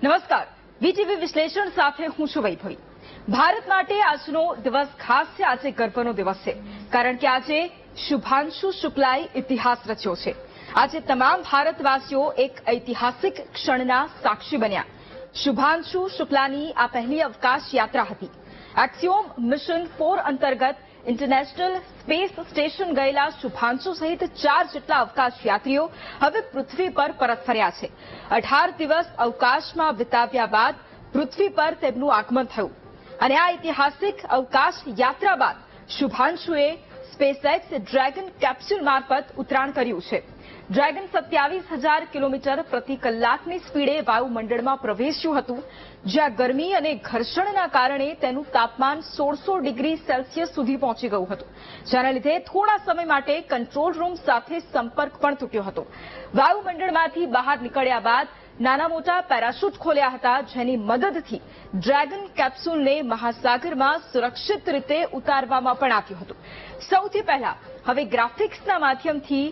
નમસ્કાર, વીટીવી વિશ્લેષણ સાથે હું છું વૈભવી। ભારત માટે આજનો દિવસ ખાસ છે। આજે ગર્વનો દિવસ છે, કારણ કે આજે શુભાંશુ શુક્લાએ ઇતિહાસ રચ્યો છે। આજે તમામ ભારતવાસીઓ એક ઐતિહાસિક ક્ષણના સાક્ષી બન્યા। શુભાંશુ શુક્લાની આ પહેલી અવકાશ યાત્રા હતી। એક્સિયોમ મિશન 4 અંતર્ગત ઇન્ટરનેશનલ સ્પેસ સ્ટેશન ગયેલા શુભાંશુ સહિત 4 જેટલા અવકાશ યાત્રીઓ હવે પૃથ્વી પર પરત ફર્યા છે। 18 દિવસ અવકાશમાં વિતાવ્યા બાદ પૃથ્વી પર તેમનું આગમન થયું અને આ ઐતિહાસિક અવકાશ યાત્રા બાદ શુભાંશુએ સ્પેસએક્સ ડ્રેગન કેપ્સ્યુલ મારફત ઉતરાણ કર્યું છે। ડ્રેગન 27,000 કિલોમીટર પ્રતિ કલાકની સ્પીડે વાયુમંડળમાં પ્રવેશ્યું હતું, જ્યાં ગરમી અને ઘર્ષણના કારણે તેનું તાપમાન 1600 ડિગ્રી સેલ્સિયસ સુધી પહોંચી ગયું હતું, જેના લીધે થોડા સમય માટે કંટ્રોલ રૂમ સાથે સંપર્ક પણ તૂટ્યો હતો। વાયુમંડળમાંથી બહાર નીકળ્યા બાદ નાના મોટા પેરાશૂટ ખોલ્યા હતા, જેની મદદથી ડ્રેગન કેપ્સ્યુલને મહાસાગરમાં સુરક્ષિત રીતે ઉતારવામાં પણ આવ્યું હતું। સૌથી પહેલા હવે ગ્રાફિક્સના માધ્યમથી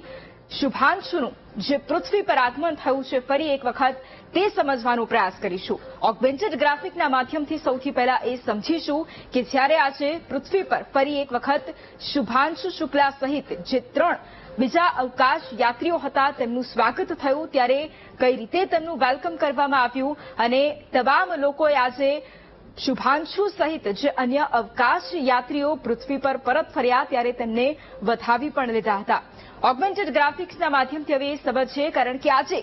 શુભાંશુનું જે પૃથ્વી પર આગમન થયું છે ફરી એક વખત તે સમજવાનો પ્રયાસ કરીશું। ઓગમેન્ટેડ ગ્રાફિકના માધ્યમથી સૌથી પહેલા એ સમજીશું કે જ્યારે આજે પૃથ્વી પર ફરી એક વખત શુભાંશુ શુક્લા સહિત જે 3 બીજા અવકાશ યાત્રીઓ હતા તેમનું સ્વાગત થયું, ત્યારે કઈ રીતે તેમનું વેલકમ કરવામાં આવ્યું અને તમામ લોકોએ આજે શુભાંશુ સહિત જે અન્ય અવકાશ યાત્રીઓ પૃથ્વી પર પરત ફર્યા ત્યારે તેમને વધાવી પણ લીધા હતા। ઓગમેન્ટેડ ગ્રાફિક્સના માધ્યમથી હવે સમજીએ, કારણ કે આજે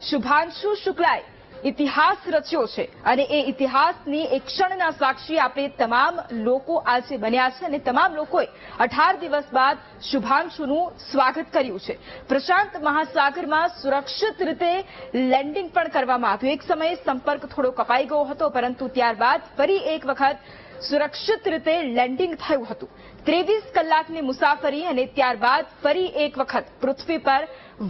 શુભાંશુ શુક્લાએ ઇતિહાસ રચ્યો છે અને એ ઇતિહાસની એક ક્ષણના સાક્ષી આપણે તમામ લોકો આજે બન્યા છે અને તમામ લોકોએ 18 દિવસ બાદ શુભાંશુનું સ્વાગત કર્યું છે। પ્રશાંત મહાસાગરમાં સુરક્ષિત રીતે લેન્ડિંગ પણ કરવામાં આવ્યું। એક સમયે સંપર્ક થોડો કપાઈ ગયો હતો, પરંતુ ત્યારબાદ ફરી એક વખત સુરક્ષિત રીતે લેન્ડિંગ થયું હતું। 23 કલાકની મુસાફરી અને ત્યારબાદ ફરી એક વખત પૃથ્વી પર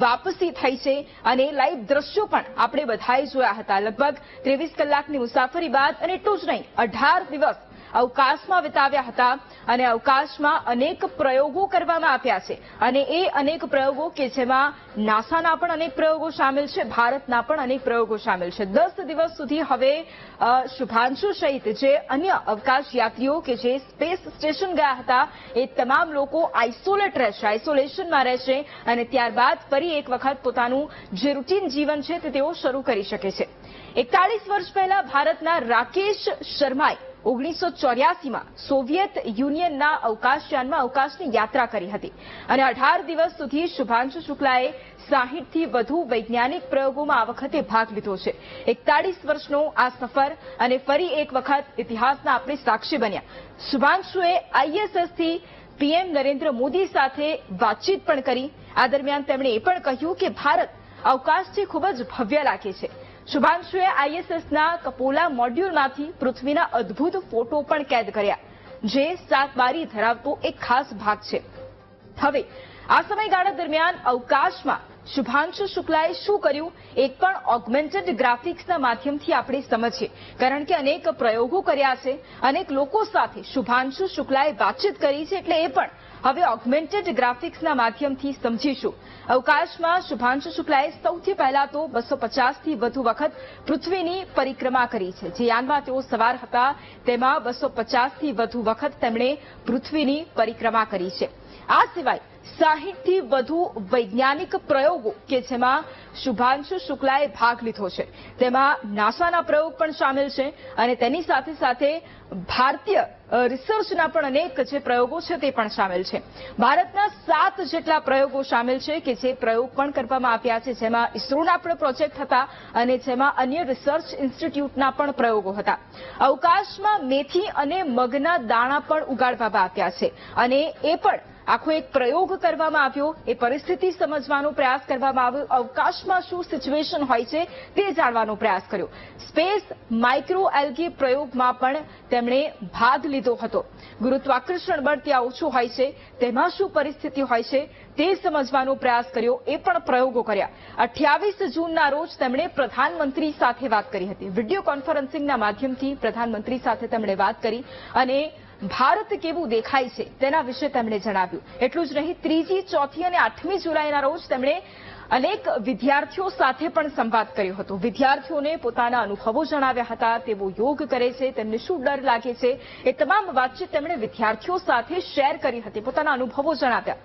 વાપસી થઈ છે અને લાઈવ દ્રશ્યો પણ આપણે બધાએ જોયા હતા। લગભગ 23 કલાકની મુસાફરી બાદ અને એટલું જ નહીં, 18 દિવસ અવકાશમાં વિતાવ્યા હતા અને અવકાશમાં અનેક પ્રયોગો કરવામાં આવ્યા છે અને એ અનેક પ્રયોગો કે જેમાં નાસાના પણ અનેક પ્રયોગો સામેલ છે, ભારતના પણ અનેક પ્રયોગો સામેલ છે। 10 દિવસ સુધી હવે શુભાંશુ સહિત જે અન્ય અવકાશ યાત્રીઓ કે જે સ્પેસ સ્ટેશન ગયા હતા એ તમામ લોકો આઇસોલેટ રહેશે, આઇસોલેશનમાં રહેશે અને ત્યારબાદ ફરી એક વખત પોતાનું જે રૂટીન જીવન છે તે તેઓ શરૂ કરી શકે છે। 41 વર્ષ પહેલા ભારતના રાકેશ શર્માએ 1984માં સોવિયત યુનિયનના અવકાશયાનમાં અવકાશની યાત્રા કરી હતી અને 18 દિવસ સુધી શુભાંશુ શુક્લાએ 60થી વધુ વૈજ્ઞાનિક પ્રયોગોમાં આ વખતે ભાગ લીધો છે। 41 વર્ષનો આ સફર અને ફરી એક વખત ઇતિહાસના આપણે સાક્ષી બન્યા। શુભાંશુએ આઈએસએસથી પીએમ નરેન્દ્ર મોદી સાથે વાતચીત પણ કરી। આ દરમિયાન તેમણે એ પણ કહ્યું કે ભારત અવકાશથી ખૂબ જ ભવ્ય લાગે છે। શુભાંશુએ આઈએસએસના કપોલા મોડ્યુલમાંથી પૃથ્વીના અદ્ભુત ફોટો પણ કેદ કર્યા, જે 7 બારી ધરાવતો એક ખાસ ભાગ છે। હવે આ સમયગાળા દરમિયાન અવકાશમાં શુભાંશુ શુક્લાએ શું કર્યું એક પણ ઓગમેન્ટેડ ગ્રાફિક્સના માધ્યમથી આપણે સમજીએ, કારણ કે અનેક પ્રયોગો કર્યા છે, અનેક લોકો સાથે શુભાંશુ શુક્લાએ વાતચીત કરી છે, એટલે એ પણ હવે ઓગમેન્ટેડ ગ્રાફિક્સના માધ્યમથી સમજીશું। અવકાશમાં શુભાંશુ શુક્લાએ સૌથી પહેલા તો 250થી વધુ વખત પૃથ્વીની પરિક્રમા કરી છે। જે યાનમાં તેઓ સવાર હતા તેમાં 250થી વધુ વખત તેમણે પૃથ્વીની પરિક્રમા કરી છે। આ સિવાય 60થી વધુ વૈજ્ઞાનિક પ્રયોગો કે જેમાં શુભાંશુ શુક્લાએ ભાગ લીધો છે, તેમાં નાસાના પ્રયોગ પણ સામેલ છે અને તેની સાથે સાથે ભારતીય રિસર્ચના પણ અનેક જે પ્રયોગો છે તે પણ સામેલ છે। ભારતના 7 જેટલા પ્રયોગો સામેલ છે કે જે પ્રયોગ પણ કરવામાં આવ્યા છે, જેમાં ઇસરોના પણ પ્રોજેક્ટ હતા અને જેમાં અન્ય રિસર્ચ ઇન્સ્ટિટ્યૂટના પણ પ્રયોગો હતા। અવકાશમાં મેથી અને મગના દાણા પણ ઉગાડવામાં આવ્યા છે અને એ પણ આખો એક પ્રયોગ કરવામાં આવ્યો। એ પરિસ્થિતિ સમજવાનો પ્રયાસ કરવામાં આવ્યો, અવકાશમાં શું સિચ્યુએશન હોય છે તે જાણવાનો પ્રયાસ કર્યો। સ્પેસ માઇક્રો એલ્ગી પ્રયોગમાં પણ તેમણે ભાગ લીધો હતો। ગુરુત્વાકર્ષણ બળ ત્યાં ઓછું હોય છે, તેમાં શું પરિસ્થિતિ હોય છે તે સમજવાનો પ્રયાસ કર્યો, એ પણ પ્રયોગો કર્યા। 28 જૂનના રોજ તેમણે પ્રધાનમંત્રી સાથે વાત કરી હતી। વિડીયો કોન્ફરન્સિંગના માધ્યમથી પ્રધાનમંત્રી સાથે તેમણે વાત કરી અને ભારત કેવું દેખાય છે તેના વિશે તેમણે જણાવ્યું। એટલું જ નહીં, 3જી, 4થી અને 8મી જુલાઈના રોજ તેમણે અનેક વિદ્યાર્થીઓ સાથે પણ સંવાદ કર્યો હતો। વિદ્યાર્થીઓને પોતાના અનુભવો જણાવ્યા હતા। તેઓ યોગ કરે છે, તેમને શું ડર લાગે છે, એ તમામ વાતચીત તેમણે વિદ્યાર્થીઓ સાથે શેર કરી હતી, પોતાના અનુભવો જણાવ્યા।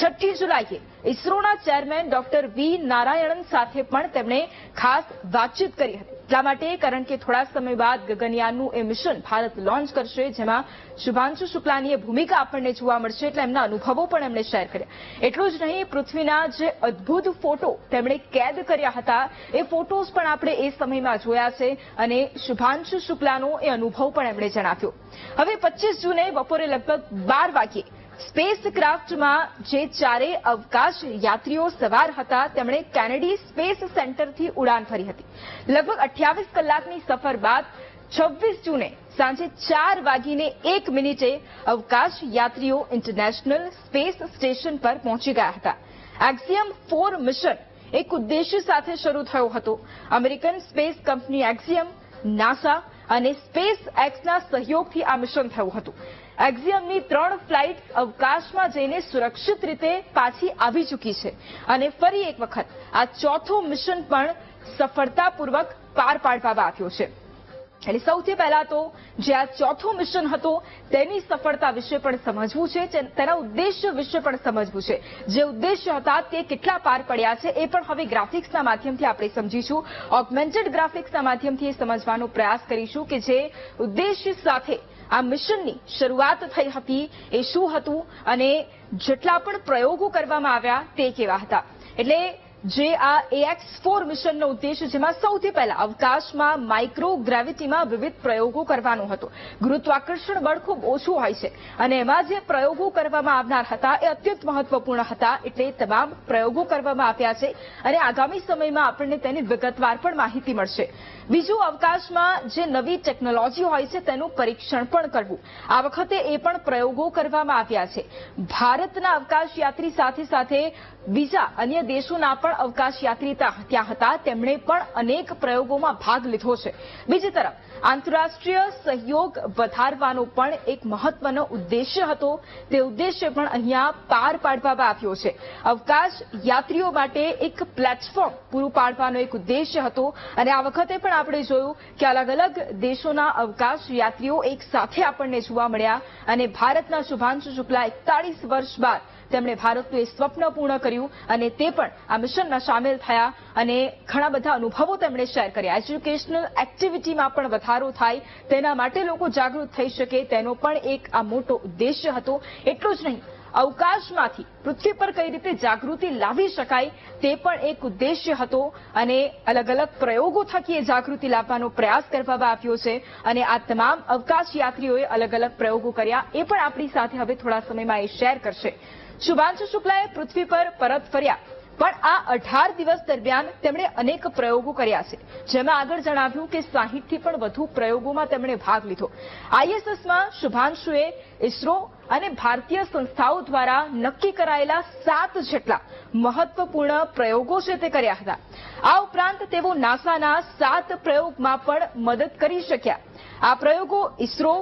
6 જુલાઈએ ઇસરોના ચેરમેન ડોક્ટર વી નારાયણન સાથે પણ તેમણે ખાસ વાતચીત કરી હતી। એટલા માટે કારણ કે થોડા સમય બાદ ગગનયાનનું એ મિશન ભારત લોન્ચ કરશે, જેમાં શુભાંશુ શુક્લાની ભૂમિકા આપણને જોવા મળશે, એટલે એમના અનુભવો પણ એમણે શેર કર્યા। એટલું જ નહીં, પૃથ્વીના જે અદ્ભુત ફોટો તેમણે કેદ કર્યા હતા, એ ફોટોઝ પણ આપણે એ સમયમાં જોયા છે અને શુભાંશુ શુક્લાનો એ અનુભવ પણ એમણે જણાવ્યો। હવે 25 જૂને બપોરે લગભગ 12 વાગ્યે સ્પેસ ક્રાફ્ટમાં જે 4 અવકાશ યાત્રીઓ સવાર હતા, તેમણે કેનેડી સ્પેસ સેન્ટરથી ઉડાન ભરી હતી। લગભગ 28 કલાકની સફર બાદ 26 જૂને સાંજે 4:01 અવકાશ યાત્રીઓ ઇન્ટરનેશનલ સ્પેસ સ્ટેશન પર પહોંચી ગયા હતા। એક્ઝિયમ 4 મિશન એક ઉદ્દેશ્ય સાથે શરૂ થયો હતો। અમેરિકન સ્પેસ કંપની એક્ઝિયમ, નાસા અને સ્પેસ એક્સના સહયોગથી આ મિશન થયું હતું। એક્ઝિયમની 3 ફ્લાઇટ અવકાશમાં જઈને સુરક્ષિત રીતે પાછી આવી ચૂકી છે અને ફરી એક વખત આ 4થું મિશન પણ સફળતાપૂર્વક પાર પાડવામાં આવ્યો છે। એટલે સૌથી પહેલા તો જે આ 4થું મિશન હતો તેની સફળતા વિશે પણ સમજવું છે, તેના ઉદ્દેશ્ય વિશે પણ સમજવું છે। જે ઉદ્દેશ્ય હતા તે કેટલા પાર પડ્યા છે એ પણ હવે ગ્રાફિક્સના માધ્યમથી આપણે સમજીશું। ઓગમેન્ટેડ ગ્રાફિક્સના માધ્યમથી એ સમજવાનો પ્રયાસ કરીશું કે જે ઉદ્દેશ્ય સાથે આ મિશનની શરૂઆત થઈ હતી એ શું હતું અને જેટલા પણ પ્રયોગો કરવામાં આવ્યા તે કેવા હતા। એટલે જે આ AX4 મિશનનો ઉદ્દેશ્ય, જેમાં સૌથી પહેલા અવકાશમાં માઇક્રોગ્રેવિટીમાં વિવિધ પ્રયોગો કરવાનો હતો। ગુરુત્વાકર્ષણ બળ ખૂબ ઓછું હોય છે અને એમાં જે પ્રયોગો કરવામાં આવનાર હતા એ અત્યંત મહત્વપૂર્ણ હતા, એટલે તમામ પ્રયોગો કરવામાં આવ્યા છે અને આગામી સમયમાં આપણને તેની વિગતવાર પણ માહિતી મળશે। બીજું, અવકાશમાં જે નવી ટેકનોલોજી હોય છે તેનું પરીક્ષણ પણ કરવું, આ વખતે એ પણ પ્રયોગો કરવામાં આવ્યા છે। ભારતના અવકાશ યાત્રી સાથે સાથે બીજા અન્ય દેશોના પણ અવકાશ યાત્રી ત્યાં હતા, તેમણે પણ અનેક પ્રયોગોમાં ભાગ લીધો છે। બીજી તરફ આંતરરાષ્ટ્રીય સહયોગ વધારવાનો પણ એક મહત્વનો ઉદ્દેશ્ય હતો, તે ઉદ્દેશ્ય પણ અહીંયા પાર પાડવામાં આવ્યો છે। અવકાશ યાત્રીઓ માટે એક પ્લેટફોર્મ પૂરું પાડવાનો એક ઉદ્દેશ્ય હતો અને આ વખતે પણ આપણે જોયું કે અલગ અલગ દેશોના અવકાશ યાત્રીઓ એક સાથે આપણને જોવા મળ્યા અને ભારતના શુભાંશુ શુક્લા 41 વર્ષ બાદ તેમણે ભારતનું એ સ્વપ્ન પૂર્ણ કર્યું અને તે પણ આ મિશનમાં સામેલ થયા અને ઘણા બધા અનુભવો તેમણે શેર કર્યા। એજ્યુકેશનલ એક્ટિવિટીમાં પણ વધારો થાય, તેના માટે લોકો જાગૃત થઈ શકે, તેનો પણ એક આ મોટો ઉદ્દેશ્ય હતો। એટલું જ નહીં, અવકાશમાંથી પૃથ્વી પર કઈ રીતે જાગૃતિ લાવી શકાય તે પણ એક ઉદ્દેશ્ય હતો અને અલગ અલગ પ્રયોગો થકી એ જાગૃતિ લાવવાનો પ્રયાસ કરવામાં આવ્યો છે અને આ તમામ અવકાશ યાત્રીઓએ અલગ અલગ પ્રયોગો કર્યા, એ પણ આપણી સાથે હવે થોડા સમયમાં એ શેર કરશે। શુભાંશુ શુક્લાએ પૃથ્વી પર પરત ફર્યા, પણ આ 18 દિવસ દરમિયાન તેમણે અનેક પ્રયોગો કર્યા છે, જેમાં આગળ જણાવ્યું કે 60થી પણ વધુ પ્રયોગોમાં તેમણે ભાગ લીધો। ISSમાં શુભાંશુએ ઇસરો અને ભારતીય સંસ્થાઓ દ્વારા નક્કી કરાયેલા 7 જેટલા મહત્વપૂર્ણ પ્રયોગો છે તે કર્યા હતા। આ ઉપરાંત તેઓ નાસાના 7 પ્રયોગમાં પણ મદદ કરી શક્યા। આ પ્રયોગો ઇસરો,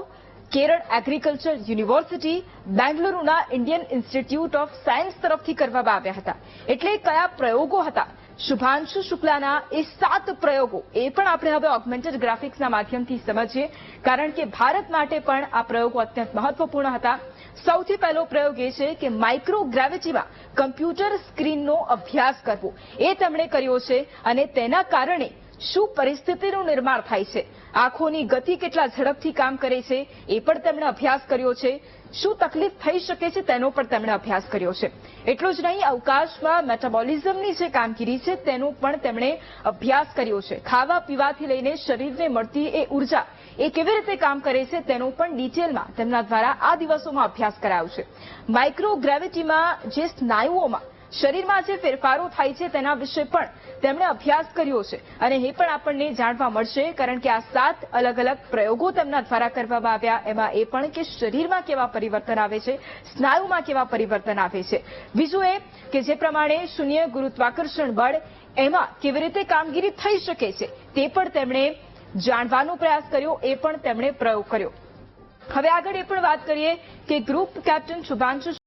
કેરળ એગ્રીકલ્ચર યુનિવર્સિટી, બેંગલુરુના ઇન્ડિયન ઇન્સ્ટિટ્યૂટ ઓફ સાયન્સ તરફથી કરવામાં આવ્યા હતા। એટલે કયા પ્રયોગો હતા શુભાંશુ શુક્લાના એ 7 પ્રયોગો, એ પણ આપણે હવે ઓગમેન્ટેડ ગ્રાફિક્સના માધ્યમથી સમજીએ, કારણ કે ભારત માટે પણ આ પ્રયોગો અત્યંત મહત્વપૂર્ણ હતા। સૌથી પહેલો પ્રયોગ એ છે કે માઇક્રોગ્રેવિટીમાં કમ્પ્યુટર સ્ક્રીનનો અભ્યાસ કરવો, એ તેમણે કર્યો છે અને તેના કારણે શું પરિસ્થિતિનું નિર્માણ થાય છે, આંખોની ગતિ કેટલા ઝડપથી કામ કરે છે એ પણ તેમણે અભ્યાસ કર્યો છે, શું તકલીફ થઈ શકે છે તેનો પણ તેમણે અભ્યાસ કર્યો છે। એટલું જ નહીં, અવકાશમાં મેટાબોલિઝમની જે કામગીરી છે તેનો પણ તેમણે અભ્યાસ કર્યો છે। ખાવા પીવાથી લઈને શરીરને મળતી એ ઉર્જા એ કેવી રીતે કામ કરે છે તેનો પણ ડિટેલમાં તેમના દ્વારા આ દિવસોમાં અભ્યાસ કરાયો છે। માઇક્રોગ્રેવિટીમાં જે સ્નાયુઓમાં શરીરમાં જે ફેરફારો થાય છે તેના વિશે પણ તેમણે અભ્યાસ કર્યો છે અને એ પણ આપણને જાણવા મળશે, કારણ કે આ 7 અલગ અલગ પ્રયોગો તેમના દ્વારા કરવામાં આવ્યા। એમાં એ પણ કે શરીરમાં કેવા પરિવર્તન આવે છે, સ્નાયુમાં કેવા પરિવર્તન આવે છે। બીજું એ કે જે પ્રમાણે શૂન્ય ગુરુત્વાકર્ષણ બળ એમાં કેવી રીતે કામગીરી થઈ શકે છે તે પણ તેમણે જાણવાનો પ્રયાસ કર્યો, એ પણ તેમણે પ્રયોગ કર્યો। હવે આગળ એ પણ વાત કરીએ કે ગ્રુપ કેપ્ટન શુભાંશુ